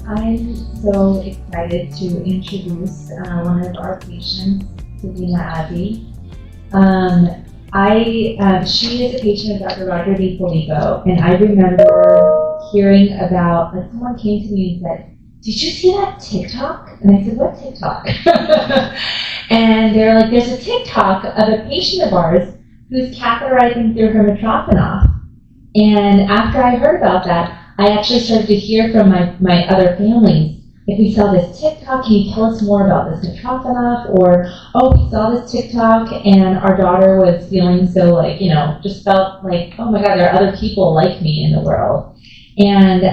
I'm so excited to introduce one of our patients, Davina Azzi. She is a patient of Dr. Roger DiFilippo, and I remember hearing about, like, someone came to me and said, "Did you see that TikTok?" And I said, "What TikTok?" And they're like, "There's a TikTok of a patient of ours who's catheterizing through her Mitrofanoff." And after I heard about that, I actually started to hear from my other families, like, "We saw this TikTok, can you tell us more about this Mitrofanoff?" Or, "Oh, we saw this TikTok and our daughter was feeling so, like, just felt like, oh my God, there are other people like me in the world." And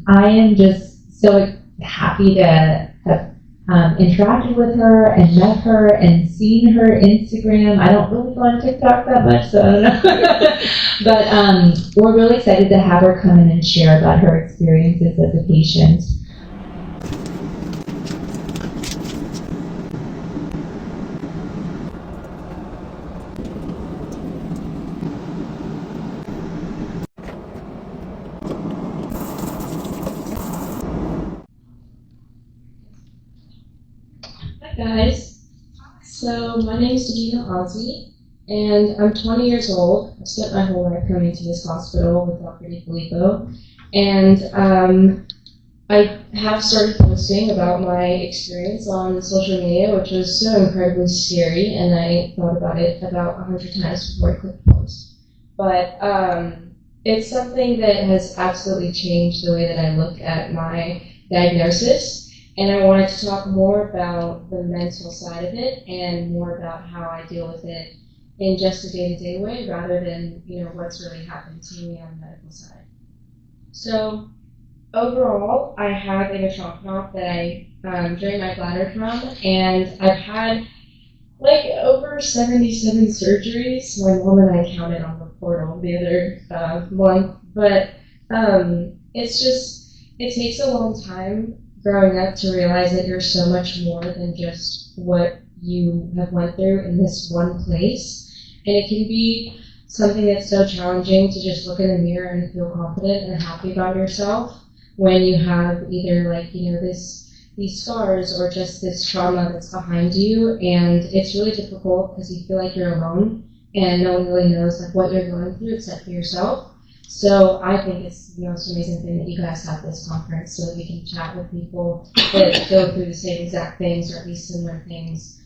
I am just so happy to have interacted with her and met her and seen her Instagram. I don't really go on TikTok that much, so I don't know. But we're really excited to have her come in and share about her experiences as a patient. Hi guys, so my name is Davina Azzi, and I'm 20 years old. I've spent my whole life coming to this hospital with Dr. DiFilippo, and I have started posting about my experience on social media, which was so incredibly scary, and I thought about it about 100 times before I clicked post. But it's something that has absolutely changed the way that I look at my diagnosis. And I wanted to talk more about the mental side of it and more about how I deal with it in just a day-to-day way rather than, what's really happened to me on the medical side. So overall, I have a Mitrofanoff that I drain my bladder from, and I've had like over 77 surgeries. My mom and I counted on the portal the other month, but it takes a long time growing up to realize that you're so much more than just what you have went through in this one place. And it can be something that's so challenging to just look in the mirror and feel confident and happy about yourself when you have either these scars or just this trauma that's behind you. And it's really difficult because you feel like you're alone and no one really knows what you're going through except for yourself. So I think it's the most amazing thing that you guys have this conference so that we can chat with people that go through the same exact things or at least similar things.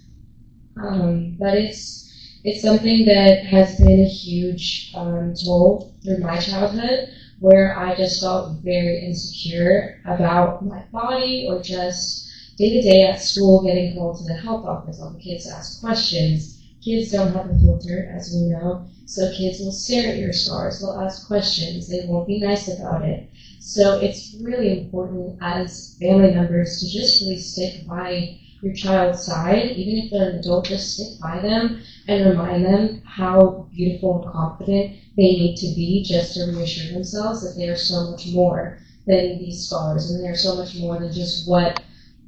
But it's something that has been a huge toll through my childhood, where I just felt very insecure about my body or just day-to-day at school getting called to the health office. All the kids ask questions. Kids don't have a filter, as we know, so kids will stare at your scars, they'll ask questions, they won't be nice about it. So it's really important as family members to just really stick by your child's side, even if they're an adult, just stick by them and remind them how beautiful and confident they need to be just to reassure themselves that they are so much more than these scars, and they are so much more than just what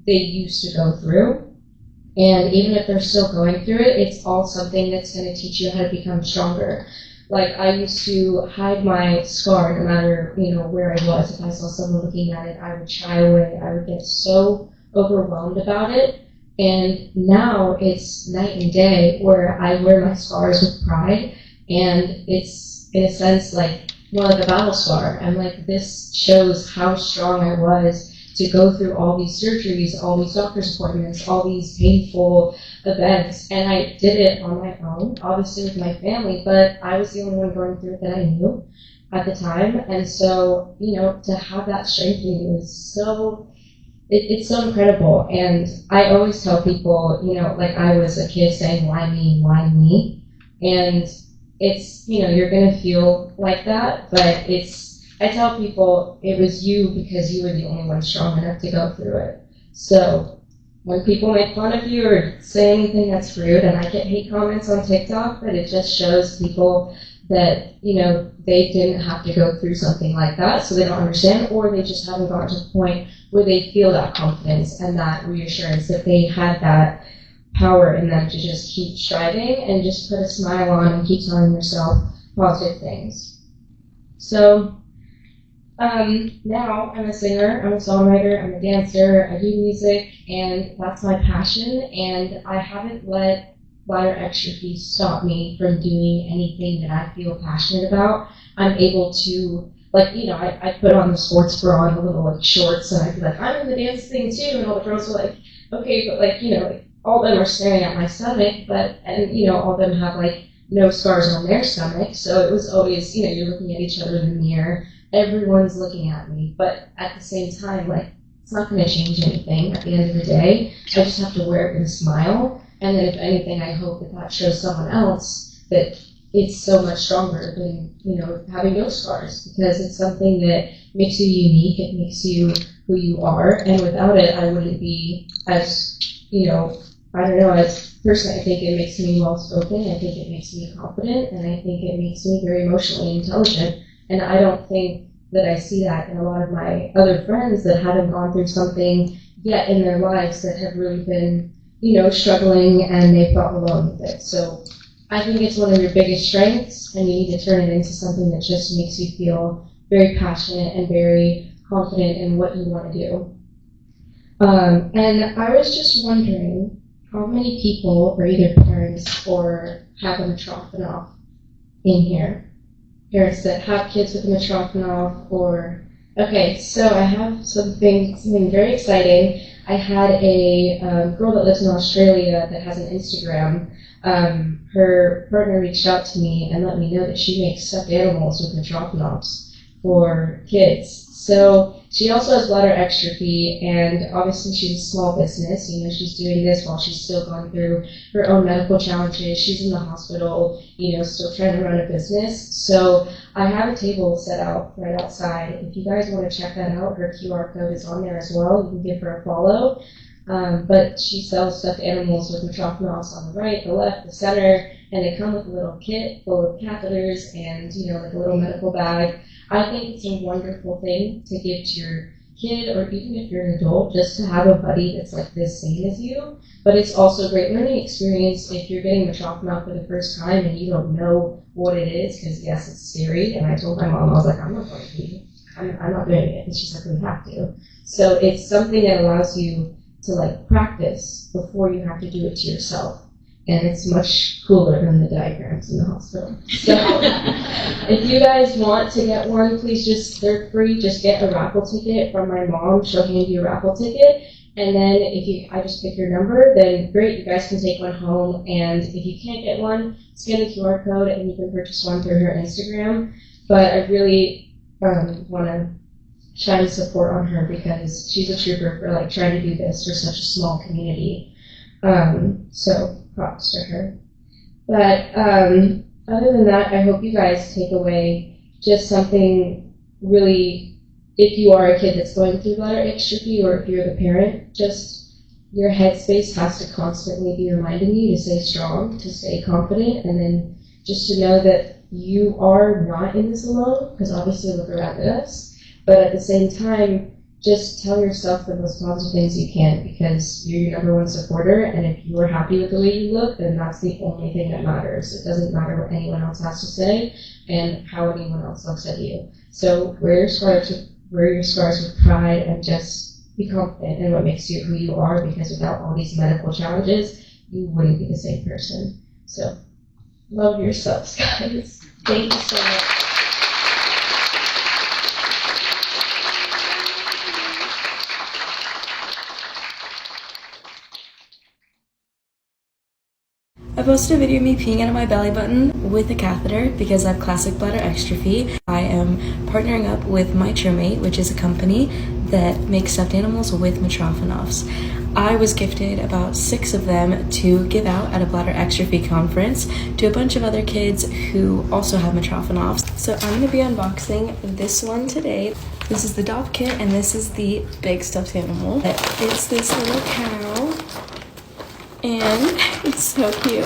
they used to go through. And even if they're still going through it, it's all something that's going to teach you how to become stronger. Like, I used to hide my scar no matter, where I was. If I saw someone looking at it, I would shy away. I would get so overwhelmed about it. And now it's night and day where I wear my scars with pride. And it's, in a sense, more like a battle scar. I'm like, this shows how strong I was to go through all these surgeries, all these doctor's appointments, all these painful events. And I did it on my own, obviously with my family, but I was the only one going through it that I knew at the time. And so, to have that strength in you is it's so incredible. And I always tell people, I was a kid saying, why me, why me? And it's, you're going to feel like that, but I tell people it was you because you were the only one strong enough to go through it. So when people make fun of you or say anything that's rude, and I get hate comments on TikTok, but it just shows people that, they didn't have to go through something like that, so they don't understand, or they just haven't gotten to the point where they feel that confidence and that reassurance that they had that power in them to just keep striving and just put a smile on and keep telling yourself positive things. So Now I'm a singer, I'm a songwriter, I'm a dancer, I do music, and that's my passion, and I haven't let bladder exstrophy stop me from doing anything that I feel passionate about. I'm able to, like, I put on the sports bra and the little, like, shorts, and I'd be like, I'm in the dance thing too, and all the girls are like, okay, but, like, like, all of them are staring at my stomach, and all of them have, like, no scars on their stomach, so it was always, you're looking at each other in the mirror, everyone's looking at me, but at the same time, like, it's not going to change anything at the end of the day. I just have to wear it with a smile, and then if anything, I hope that shows someone else that it's so much stronger than, having no scars, because it's something that makes you unique, it makes you who you are, and without it, I wouldn't be as, I don't know, as personally, I think it makes me well-spoken, I think it makes me confident, and I think it makes me very emotionally intelligent. And I don't think that I see that in a lot of my other friends that haven't gone through something yet in their lives that have really been, struggling and they felt alone with it. So I think it's one of your biggest strengths, and you need to turn it into something that just makes you feel very passionate and very confident in what you want to do. And I was just wondering how many people are either parents or have a Mitrofanoff in here? Parents that have kids with a Mitrofanoff, or okay, so I have something very exciting. I had a girl that lives in Australia that has an Instagram. Her partner reached out to me and let me know that she makes stuffed animals with Mitrofanoffs for kids. So she also has bladder exstrophy, and obviously she's a small business. She's doing this while she's still going through her own medical challenges. She's in the hospital, still trying to run a business. So I have a table set out right outside. If you guys want to check that out, her QR code is on there as well. You can give her a follow. But she sells stuffed animals with Mitrofanoffs on the right, the left, the center, and they come with a little kit full of catheters and, like a little medical bag. I think it's a wonderful thing to give to your kid, or even if you're an adult, just to have a buddy that's like the same as you. But it's also a great learning experience if you're getting Mitrofanoff for the first time and you don't know what it is, because yes, it's scary. And I told my mom, I was like, I'm not going to be, I'm not doing it. And she's like, we have to. So it's something that allows you to like practice before you have to do it to yourself. And it's much cooler than the diagrams in the hospital. So if you guys want to get one, please they're free, just get a raffle ticket from my mom. She'll hand you a raffle ticket. And then I just pick your number, then great, you guys can take one home. And if you can't get one, scan the QR code and you can purchase one through her Instagram. But I really want to shine support on her because she's a trooper for like trying to do this for such a small community. So props to her. But other than that, I hope you guys take away just something really, if you are a kid that's going through bladder exstrophy, or if you're the parent, just your headspace has to constantly be reminding you to stay strong, to stay confident, and then just to know that you are not in this alone, because obviously look around at us. But at the same time, just tell yourself the most positive things you can, because you're your number one supporter, and if you are happy with the way you look, then that's the only thing that matters. It doesn't matter what anyone else has to say and how anyone else looks at you. So wear your scars with pride, and just be confident in what makes you who you are, because without all these medical challenges, you wouldn't be the same person. So love yourselves, guys. Thank you so much. I posted a video of me peeing out of my belly button with a catheter because I have classic bladder exstrophy. I am partnering up with Mitrofanoff, which is a company that makes stuffed animals with Mitrofanoffs. I was gifted about 6 of them to give out at a bladder exstrophy conference to a bunch of other kids who also have Mitrofanoffs. So I'm going to be unboxing this one today. This is the doll kit, and this is the big stuffed animal. It's this little cow. And it's so cute.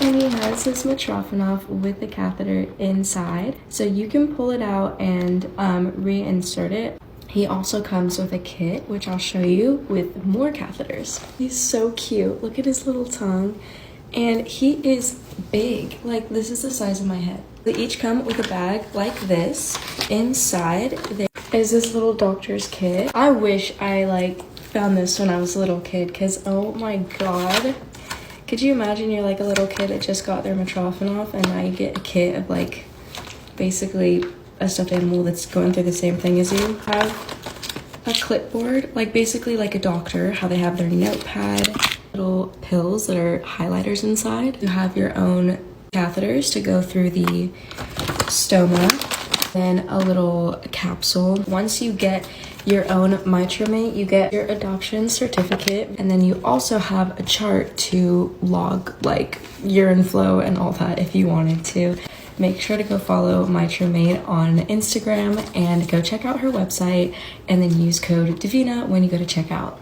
And he has his Mitrofanoff with the catheter inside. So you can pull it out and reinsert it. He also comes with a kit, which I'll show you, with more catheters. He's so cute. Look at his little tongue. And he is big. Like, this is the size of my head. They each come with a bag like this. Inside, is this little doctor's kit. I wish I like found this when I was a little kid, because oh my god. Could you imagine you're like a little kid that just got their Mitrofanoff and now you get a kit of like basically a stuffed animal that's going through the same thing as you. Have a clipboard, like basically like a doctor, how they have their notepad, little pills that are highlighters inside. You have your own catheters to go through the stoma, then a little capsule. Once you get your own Mitromate, you get your adoption certificate, and then you also have a chart to log like urine flow and all that if you wanted to. Make sure to go follow Mitromate on Instagram and go check out her website, and then use code Davina when you go to checkout.